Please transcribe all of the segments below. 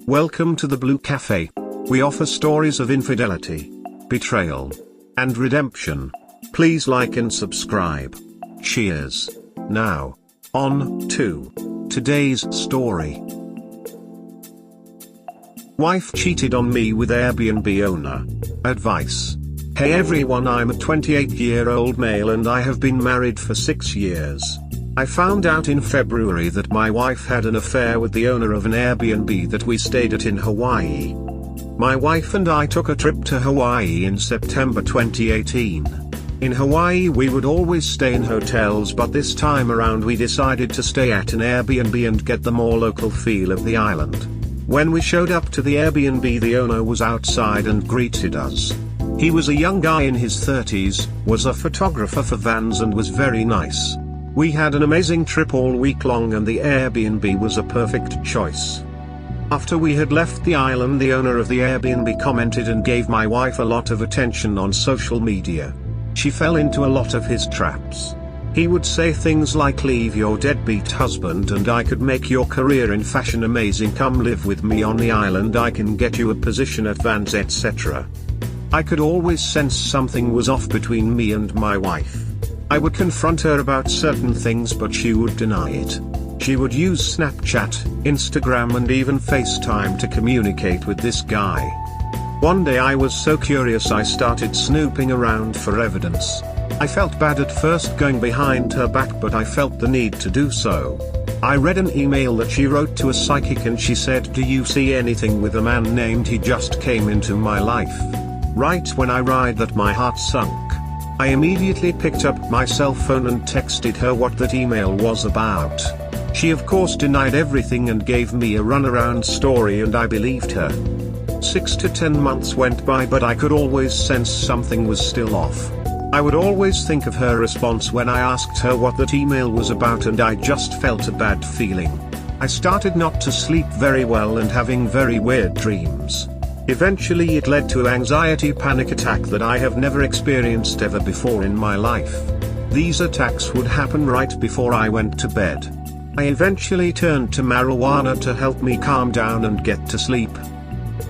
Welcome to the Blue Cafe. We offer stories of infidelity, betrayal, and redemption. Please like and subscribe. Cheers. Now, on to today's story. Wife cheated on me with Airbnb owner. Advice. Hey everyone, I'm a 28-year-old male and I have been married for 6 years. I found out in February that my wife had an affair with the owner of an Airbnb that we stayed at in Hawaii. My wife and I took a trip to Hawaii in September 2018. In Hawaii we would always stay in hotels, but this time around we decided to stay at an Airbnb and get the more local feel of the island. When we showed up to the Airbnb, the owner was outside and greeted us. He was a young guy in his 30s, was a photographer for Vans and was very nice. We had an amazing trip all week long and the Airbnb was a perfect choice. After we had left the island, the owner of the Airbnb commented and gave my wife a lot of attention on social media. She fell into a lot of his traps. He would say things like, "Leave your deadbeat husband and I could make your career in fashion amazing, come live with me on the island, I can get you a position at Vans," etc. I could always sense something was off between me and my wife. I would confront her about certain things but she would deny it. She would use Snapchat, Instagram and even FaceTime to communicate with this guy. One day I was so curious I started snooping around for evidence. I felt bad at first going behind her back, but I felt the need to do so. I read an email that she wrote to a psychic and she said, "Do you see anything with a man named he just came into my life?" Right when I read that, my heart sunk. I immediately picked up my cell phone and texted her what that email was about. She of course denied everything and gave me a runaround story and I believed her. 6 to 10 months went by but I could always sense something was still off. I would always think of her response when I asked her what that email was about and I just felt a bad feeling. I started not to sleep very well and having very weird dreams. Eventually it led to anxiety panic attack that I have never experienced ever before in my life. These attacks would happen right before I went to bed. I eventually turned to marijuana to help me calm down and get to sleep.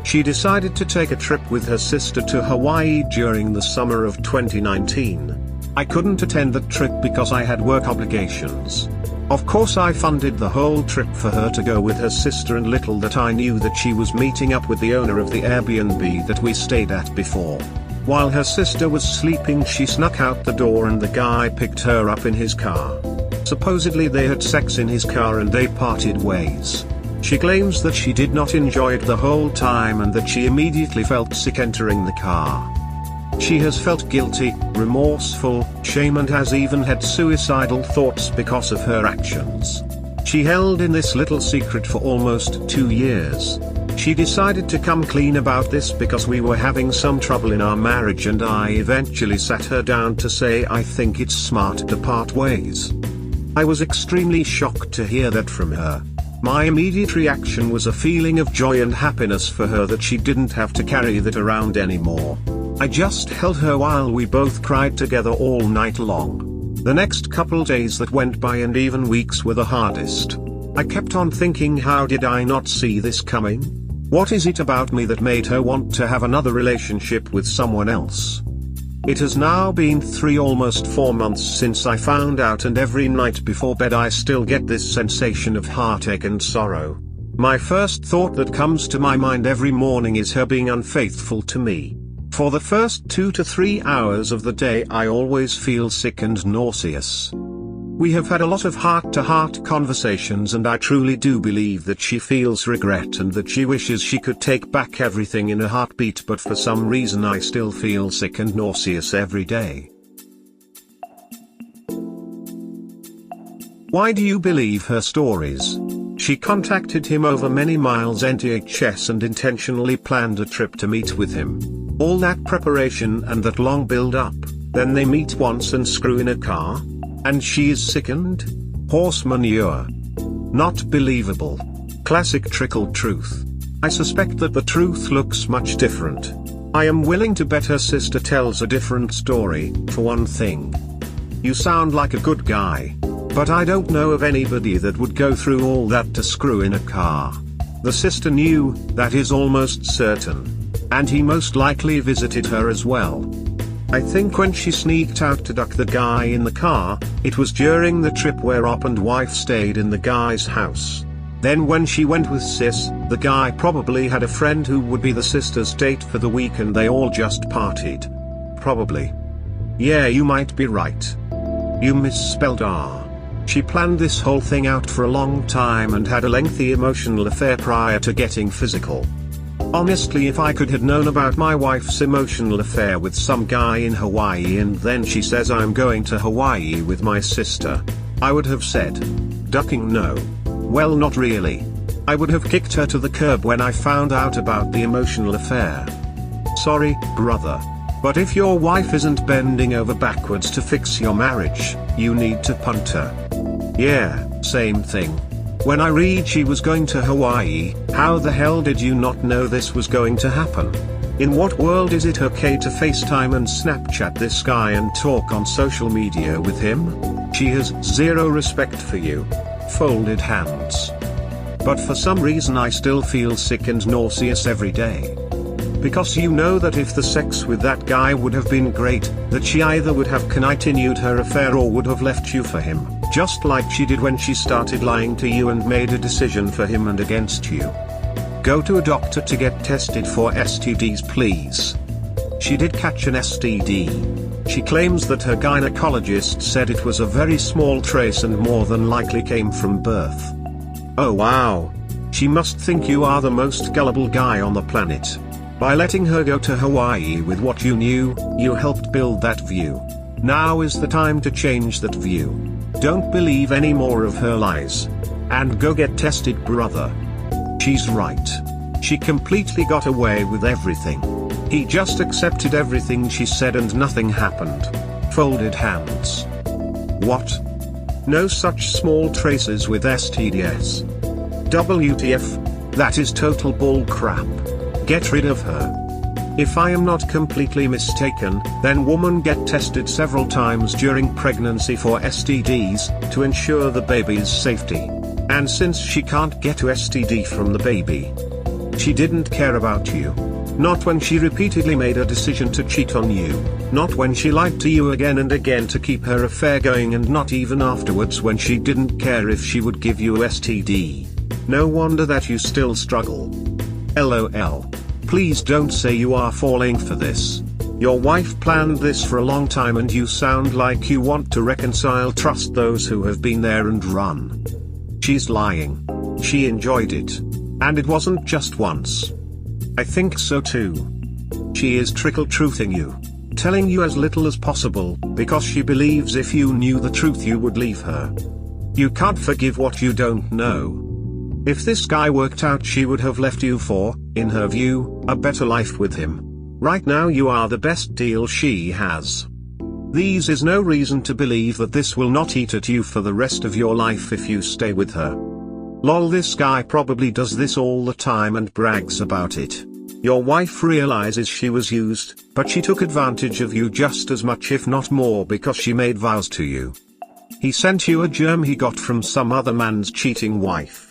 She decided to take a trip with her sister to Hawaii during the summer of 2019. I couldn't attend that trip because I had work obligations. Of course I funded the whole trip for her to go with her sister, and little that I knew that she was meeting up with the owner of the Airbnb that we stayed at before. While her sister was sleeping, she snuck out the door and the guy picked her up in his car. Supposedly they had sex in his car and they parted ways. She claims that she did not enjoy it the whole time and that she immediately felt sick entering the car. She has felt guilty, remorseful, shame and has even had suicidal thoughts because of her actions. She held in this little secret for almost 2 years. She decided to come clean about this because we were having some trouble in our marriage and I eventually sat her down to say I think it's smart to part ways. I was extremely shocked to hear that from her. My immediate reaction was a feeling of joy and happiness for her that she didn't have to carry that around anymore. I just held her while we both cried together all night long. The next couple days that went by and even weeks were the hardest. I kept on thinking, how did I not see this coming? What is it about me that made her want to have another relationship with someone else? It has now been almost 4 months since I found out, and every night before bed I still get this sensation of heartache and sorrow. My first thought that comes to my mind every morning is her being unfaithful to me. For the first 2 to 3 hours of the day I always feel sick and nauseous. We have had a lot of heart-to-heart conversations and I truly do believe that she feels regret and that she wishes she could take back everything in a heartbeat, but for some reason I still feel sick and nauseous every day. Why do you believe her stories? She contacted him over many miles NTHS and intentionally planned a trip to meet with him. All that preparation and that long build-up, then they meet once and screw in a car? And she is sickened? Horse manure. Not believable. Classic trickle truth. I suspect that the truth looks much different. I am willing to bet her sister tells a different story, for one thing. You sound like a good guy. But I don't know of anybody that would go through all that to screw in a car. The sister knew, that is almost certain. And he most likely visited her as well. I think when she sneaked out to duck the guy in the car, it was during the trip where Op and wife stayed in the guy's house. Then when she went with sis, the guy probably had a friend who would be the sister's date for the week and they all just partied. Probably. Yeah, you might be right. You misspelled R. She planned this whole thing out for a long time and had a lengthy emotional affair prior to getting physical. Honestly, if I could have known about my wife's emotional affair with some guy in Hawaii and then she says I'm going to Hawaii with my sister, I would have said, ducking no. Well, not really. I would have kicked her to the curb when I found out about the emotional affair. Sorry, brother. But if your wife isn't bending over backwards to fix your marriage, you need to punt her. Yeah, same thing. When I read she was going to Hawaii, how the hell did you not know this was going to happen? In what world is it okay to FaceTime and Snapchat this guy and talk on social media with him? She has zero respect for you. Folded hands. But for some reason I still feel sick and nauseous every day. Because you know that if the sex with that guy would have been great, that she either would have continued her affair or would have left you for him, just like she did when she started lying to you and made a decision for him and against you. Go to a doctor to get tested for STDs, please. She did catch an STD. She claims that her gynecologist said it was a very small trace and more than likely came from birth. Oh wow. She must think you are the most gullible guy on the planet. By letting her go to Hawaii with what you knew, you helped build that view. Now is the time to change that view. Don't believe any more of her lies. And go get tested, brother. She's right. She completely got away with everything. He just accepted everything she said and nothing happened. Folded hands. What? No such small traces with STDs. WTF? That is total bull crap. Get rid of her. If I am not completely mistaken, then women get tested several times during pregnancy for STDs, to ensure the baby's safety. And since she can't get to STD from the baby, she didn't care about you. Not when she repeatedly made a decision to cheat on you, not when she lied to you again and again to keep her affair going, and not even afterwards when she didn't care if she would give you STD. No wonder that you still struggle. LOL. Please don't say you are falling for this. Your wife planned this for a long time and you sound like you want to reconcile. Trust those who have been there and run. She's lying. She enjoyed it. And it wasn't just once. I think so too. She is trickle-truthing you. Telling you as little as possible, because she believes if you knew the truth you would leave her. You can't forgive what you don't know. If this guy worked out, she would have left you for, in her view, a better life with him. Right now you are the best deal she has. These is no reason to believe that this will not eat at you for the rest of your life if you stay with her. Lol, this guy probably does this all the time and brags about it. Your wife realizes she was used, but she took advantage of you just as much if not more because she made vows to you. He sent you a germ he got from some other man's cheating wife.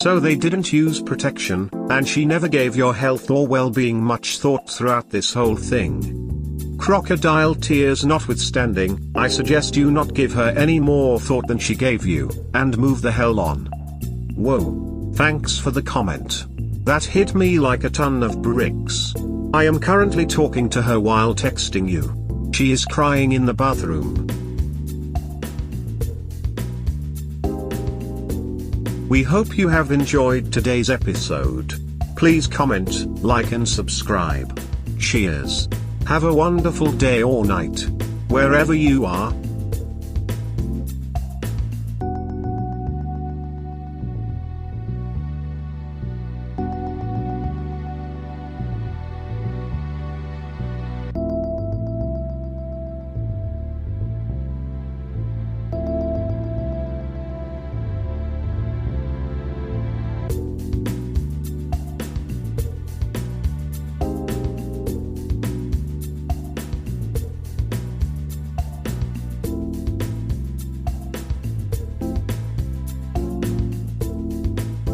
So they didn't use protection, and she never gave your health or well-being much thought throughout this whole thing. Crocodile tears notwithstanding, I suggest you not give her any more thought than she gave you, and move the hell on. Whoa. Thanks for the comment. That hit me like a ton of bricks. I am currently talking to her while texting you. She is crying in the bathroom. We hope you have enjoyed today's episode. Please comment, like and subscribe. Cheers. Have a wonderful day or night, wherever you are.